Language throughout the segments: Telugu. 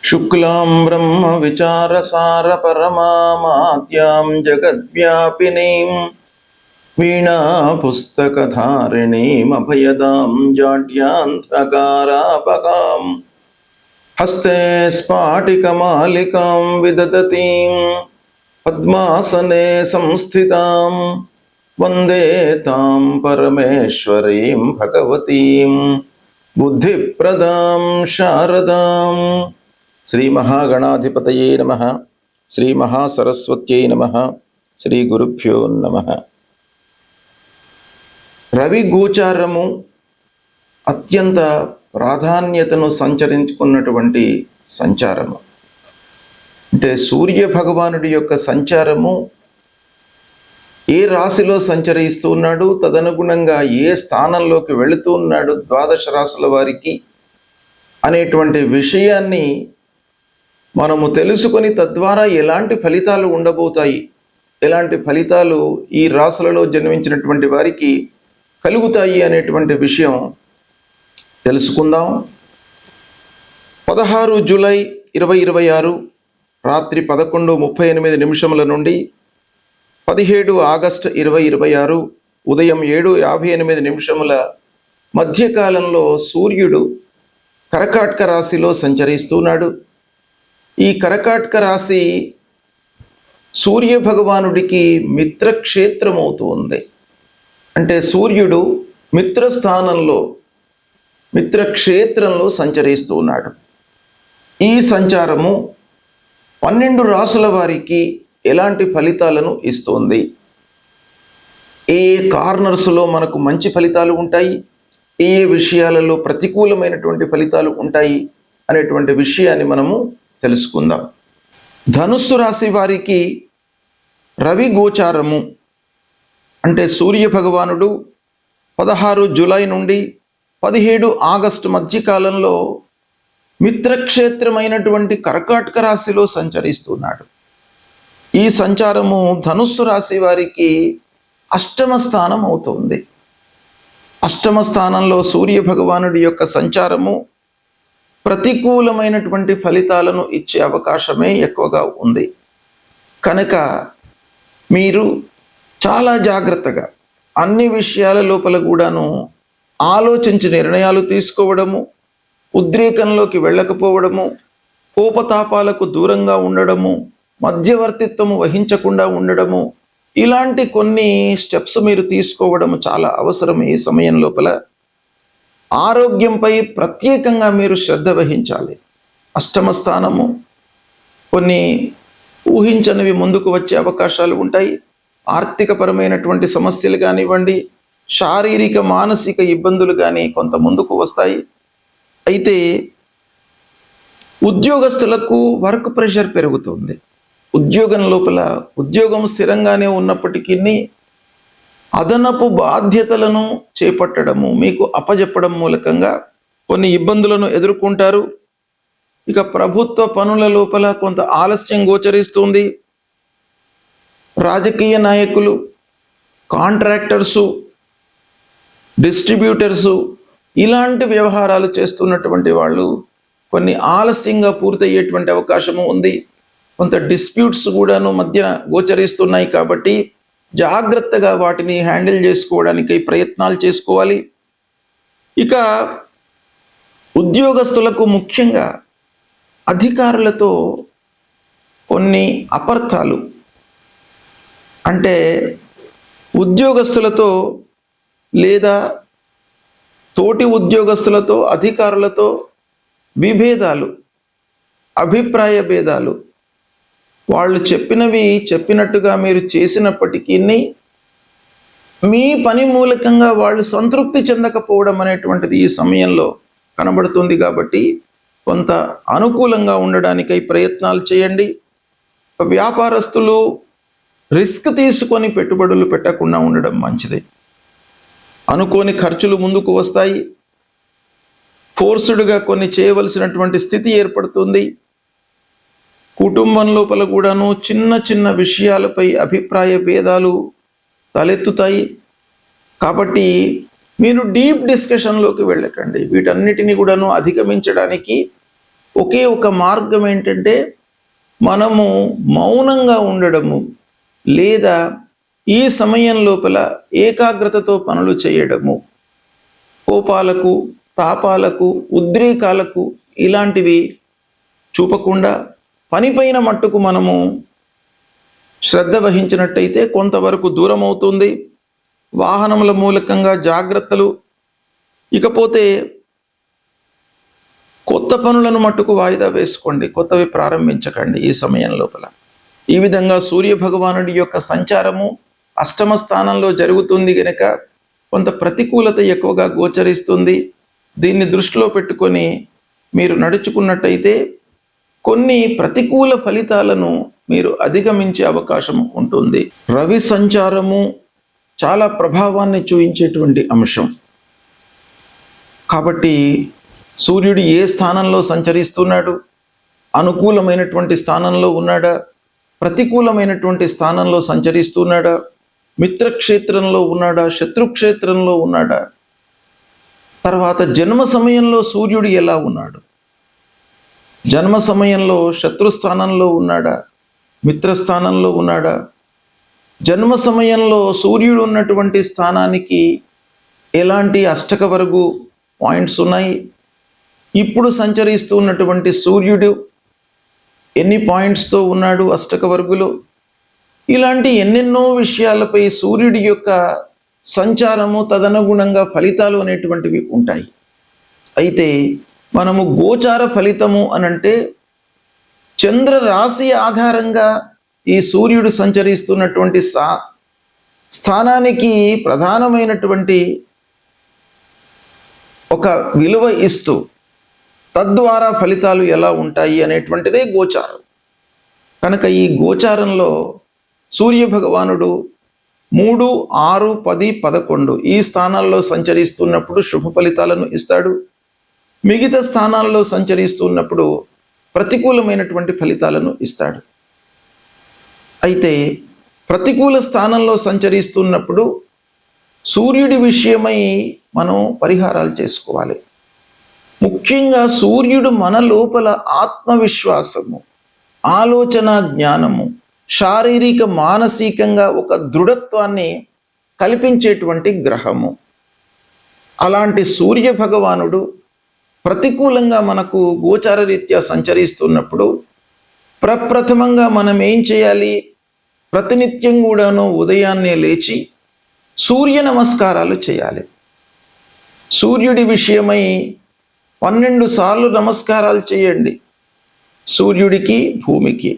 शुक्लां ब्रह्मविचारसारपरमामाद्यां जगद्व्यापिनीं वीणापुस्तकधारिणीमभयदां जाड्यान्धकारापकां हस्ते स्फाटिकमालिकां विदधतीं पद्मासने संस्थितां वन्दे तां परमेश्वरीं भगवतीं बुद्धिप्रदां शारदां। श्री महागणाधिपतये नमः। श्री महासरस्वत्यै नमः। श्री गुरुभ्यो नमः। రవి గోచారము అత్యంత ప్రాధాన్యతను సంచరించుకున్నటువంటి సంచారము. అంటే సూర్య భగవానుడి యొక్క సంచారము ఏ రాశిలో సంచరిస్తూ ఉన్నాడు, తదనుగుణంగా ఏ స్థానంలోకి వెళుతూ ఉన్నాడు ద్వాదశ రాశుల వారికి అనేటువంటి విషయాన్ని మనము తెలుసుకొని తద్వారా ఎలాంటి ఫలితాలు ఉండబోతాయి, ఎలాంటి ఫలితాలు ఈ రాశులలో జన్మించినటువంటి వారికి కలుగుతాయి అనేటువంటి విషయం తెలుసుకుందాం. 16 జూలై 2026 రాత్రి 11:38 నుండి 17 ఆగస్టు 2026 ఉదయం 7:58 మధ్యకాలంలో సూర్యుడు కర్కాటక రాశిలో సంచరిస్తున్నాడు. ఈ కర్కాటక రాశి సూర్య భగవానుడికి మిత్రక్షేత్రమవుతుంది. అంటే సూర్యుడు మిత్రక్షేత్రంలో సంచరిస్తూ ఉన్నాడు. ఈ సంచారము 12 రాశుల వారికి ఎలాంటి ఫలితాలను ఇస్తుంది, ఏ కార్నర్స్లో మనకు మంచి ఫలితాలు ఉంటాయి, ఏ విషయాలలో ప్రతికూలమైనటువంటి ఫలితాలు ఉంటాయి అనేటువంటి విషయాన్ని మనము తెలుసుకుందాం. ధనుస్సు రాశి వారికి రవి గోచారము అంటే సూర్య భగవానుడు 16 జూలై నుండి 17 ఆగస్టు మధ్యకాలంలో మిత్రక్షేత్రమైనటువంటి కర్కాటక రాశిలో సంచరిస్తున్నాడు. ఈ సంచారము ధనుస్సు రాశి వారికి అష్టమ స్థానం అవుతుంది. అష్టమ స్థానంలో సూర్య భగవానుడి యొక్క సంచారము ప్రతికూలమైనటువంటి ఫలితాలను ఇచ్చే అవకాశమే ఎక్కువగా ఉంది. కనుక మీరు చాలా జాగ్రత్తగా అన్ని విషయాల లోపల కూడాను ఆలోచించి నిర్ణయాలు తీసుకోవడము, ఉద్రేకంలోకి వెళ్ళకపోవడము, కోపతాపాలకు దూరంగా ఉండడము, మధ్యవర్తిత్వము వహించకుండా ఉండడము, ఇలాంటి కొన్ని స్టెప్స్ మీరు తీసుకోవడము చాలా అవసరం. ఈ సమయం లోపల ఆరోగ్యంపై ప్రత్యేకంగా మీరు శ్రద్ధ వహించాలి. అష్టమ స్థానము కొన్ని ఊహించనివి ముందుకు వచ్చే అవకాశాలు ఉంటాయి. ఆర్థికపరమైనటువంటి సమస్యలు కానివ్వండి, శారీరక మానసిక ఇబ్బందులు కానీ కొంత ముందుకు వస్తాయి. అయితే ఉద్యోగస్తులకు వర్క్ ప్రెషర్ పెరుగుతుంది. ఉద్యోగం లోపల ఉద్యోగం స్థిరంగానే ఉన్నప్పటికీ అదనపు బాధ్యతలను చేపట్టడము, మీకు అప్పజెప్పడం మూలకంగా కొన్ని ఇబ్బందులను ఎదుర్కొంటారు. ఇక ప్రభుత్వ పనుల లోపల కొంత ఆలస్యం గోచరిస్తుంది. రాజకీయ నాయకులు, కాంట్రాక్టర్సు, డిస్ట్రిబ్యూటర్సు ఇలాంటి వ్యవహారాలు చేస్తున్నటువంటి వాళ్ళు కొన్ని ఆలస్యంగా పూర్తయ్యేటువంటి అవకాశము ఉంది. కొంత డిస్ప్యూట్స్ కూడాను మధ్య గోచరిస్తున్నాయి. కాబట్టి జాగ్రత్తగా వాటిని హ్యాండిల్ చేసుకోవడానికి ప్రయత్నాలు చేసుకోవాలి. ఇక ఉద్యోగస్తులకు ముఖ్యంగా అధికారులతో కొన్ని అపార్థాలు, అంటే ఉద్యోగస్తులతో లేదా తోటి ఉద్యోగస్తులతో అధికారులతో విభేదాలు, అభిప్రాయ భేదాలు, వాళ్ళు చెప్పినట్టుగా మీరు చేసినప్పటికీ మీ పని మూలకంగా వాళ్ళు సంతృప్తి చెందకపోవడం అనేటువంటిది ఈ సమయంలో కనబడుతుంది. కాబట్టి కొంత అనుకూలంగా ఉండడానికై ప్రయత్నాలు చేయండి. వ్యాపారస్తులు రిస్క్ తీసుకొని పెట్టుబడులు పెట్టకుండా ఉండడం మంచిది. అనుకోని ఖర్చులు ముందుకు వస్తాయి. ఫోర్స్డ్గా కొన్ని చేయవలసినటువంటి స్థితి ఏర్పడుతుంది. కుటుంబం లోపల కూడాను చిన్న చిన్న విషయాలపై అభిప్రాయ భేదాలు తలెత్తుతాయి. కాబట్టి మీరు డీప్ డిస్కషన్లోకి వెళ్ళకండి. వీటన్నిటిని కూడాను అధిగమించడానికి ఒకే ఒక మార్గం ఏంటంటే మనము మౌనంగా ఉండడము, లేదా ఈ సమయం లోపల ఏకాగ్రతతో పనులు చేయడము. కోపాలకు, తాపాలకు, ఉద్రేకాలకు ఇలాంటివి చూపకుండా పనిపైన మట్టుకు మనము శ్రద్ధ వహించినట్టయితే కొంతవరకు దూరం అవుతుంది. వాహనముల మూలకంగా జాగ్రత్తలు. ఇకపోతే కొత్త పనులను మట్టుకు వాయిదా వేసుకోండి, కొత్తవి ప్రారంభించకండి ఈ సమయం లోపల. ఈ విధంగా సూర్య భగవానుడి యొక్క సంచారము అష్టమ స్థానంలో జరుగుతుంది గనక కొంత ప్రతికూలత ఎక్కువగా గోచరిస్తుంది. దీన్ని దృష్టిలో పెట్టుకొని మీరు నడుచుకున్నట్టయితే కొన్ని ప్రతికూల ఫలితాలను మీరు అధిగమించే అవకాశం ఉంటుంది. రవి సంచారము చాలా ప్రభావాన్ని చూపించేటువంటి అంశం కాబట్టి సూర్యుడు ఏ స్థానంలో సంచరిస్తున్నాడు, అనుకూలమైనటువంటి స్థానంలో ఉన్నాడా, ప్రతికూలమైనటువంటి స్థానంలో సంచరిస్తున్నాడా, మిత్రక్షేత్రంలో ఉన్నాడా, శత్రుక్షేత్రంలో ఉన్నాడా, తర్వాత జన్మ సమయంలో సూర్యుడు ఎలా ఉన్నాడు, జన్మ సమయంలో శత్రుస్థానంలో ఉన్నాడా, మిత్రస్థానంలో ఉన్నాడా, జన్మ సమయంలో సూర్యుడు ఉన్నటువంటి స్థానానికి ఎలాంటి అష్టక వరకు పాయింట్స్ ఉన్నాయి, ఇప్పుడు సంచరిస్తున్నటువంటి సూర్యుడు ఎన్ని పాయింట్స్తో ఉన్నాడు అష్టక వర్గులో, ఇలాంటి ఎన్నెన్నో విషయాలపై సూర్యుడి యొక్క సంచారము తదనుగుణంగా ఫలితాలు అనేటువంటివి ఉంటాయి. అయితే మనము గోచార ఫలితము అనంటే చంద్ర రాశి ఆధారంగా ఈ సూర్యుడు సంచరిస్తున్నటువంటి స్థానానికి ప్రధానమైనటువంటి ఒక విలువ ఇస్తూ తద్వారా ఫలితాలు ఎలా ఉంటాయి అనేటువంటిదే గోచారం. కనుక ఈ గోచారంలో సూర్య భగవానుడు 3, 6, 10, 11 ఈ స్థానాల్లో సంచరిస్తున్నప్పుడు శుభ ఫలితాలను ఇస్తాడు. మిగతా స్థానాల్లో సంచరిస్తున్నప్పుడు ప్రతికూలమైనటువంటి ఫలితాలను ఇస్తాడు. అయితే ప్రతికూల స్థానంలో సంచరిస్తున్నప్పుడు సూర్యుడి విషయమై మనం పరిహారాలు చేసుకోవాలి. ముఖ్యంగా సూర్యుడు మన లోపల ఆత్మవిశ్వాసము, ఆలోచన జ్ఞానము, శారీరక మానసికంగా ఒక దృఢత్వాన్ని కల్పించేటువంటి గ్రహము. అలాంటి సూర్య భగవానుడు ప్రతికూలంగా మనకు గోచార రీత్యా సంచరిస్తున్నప్పుడు ప్రప్రథమంగా మనం ఏం చేయాలి? ప్రతినిత్యం కూడాను ఉదయాన్నే లేచి సూర్య నమస్కారాలు చేయాలి. సూర్యుడి విషయమై 12 సార్లు నమస్కారాలు చేయండి. సూర్యుడికి, భూమికి.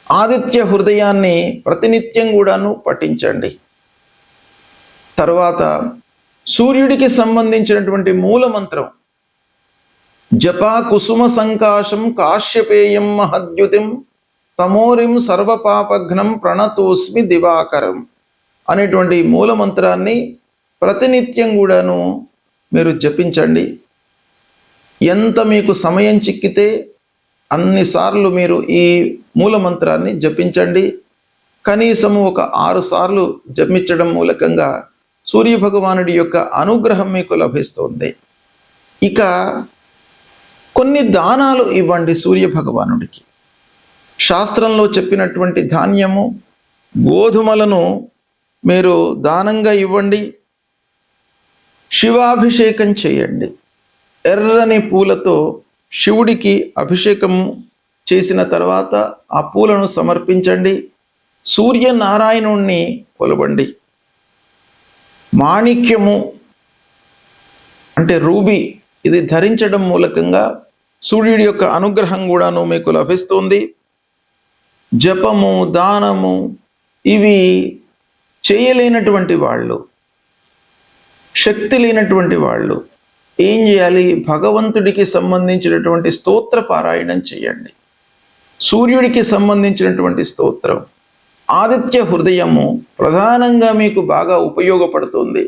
ఆదిత్య హృదయాన్ని ప్రతినిత్యం కూడాను పఠించండి. తర్వాత సూర్యుడికి సంబంధించినటువంటి మూల మంత్రం జపా కుసుమ సంకాశం కాశ్యపేయం మహద్యుతిం తమోరిం సర్వపాపఘ్నం ప్రణతోస్మి దివాకరం అనేటువంటి మూల మంత్రాన్ని ప్రతినిత్యం కూడాను మీరు జపించండి. ఎంత మీకు సమయం చిక్కితే అన్నిసార్లు మీరు ఈ మూల మంత్రాన్ని జపించండి. కనీసము ఒక 6 సార్లు జపించడం మూలకంగా సూర్య భగవానుడి యొక్క అనుగ్రహం మీకు లభిస్తుంది. ఇక కొన్ని దానాలు ఇవ్వండి సూర్య భగవానుడికి. శాస్త్రంలో చెప్పినటువంటి ధాన్యము, గోధుమలను మీరు దానంగా ఇవ్వండి. శివాభిషేకం చేయండి. ఎర్రని పూలతో శివుడికి అభిషేకం చేసిన తర్వాత ఆ పూలను సమర్పించండి. సూర్యనారాయణుణ్ణి కొలవండి. మాణిక్యము అంటే రూబీ, ఇది ధరించడం మూలకంగా సూర్యుడి యొక్క అనుగ్రహం కూడాను మీకు లభిస్తుంది. జపము, దానము ఇవి చేయలేనటువంటి వాళ్ళు, శక్తి లేనటువంటి వాళ్ళు ఏం చేయాలి? భగవంతుడికి సంబంధించినటువంటి స్తోత్ర పారాయణం చేయండి. సూర్యుడికి సంబంధించినటువంటి స్తోత్రం ఆదిత్య హృదయము ప్రధానంగా మీకు బాగా ఉపయోగపడుతుంది.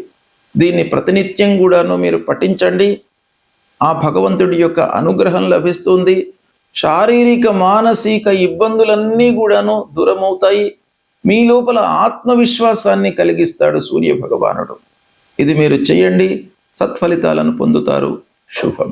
దీన్ని ప్రతినిత్యం కూడాను మీరు పఠించండి. ఆ భగవంతుడి యొక్క అనుగ్రహం లభిస్తుంది. శారీరక మానసిక ఇబ్బందులన్నీ కూడాను దూరమవుతాయి. మీ లోపల ఆత్మవిశ్వాసాన్ని కలిగిస్తాడు సూర్య భగవానుడు. ఇది మీరు చేయండి, సత్ఫలితాలను పొందుతారు. శుభం.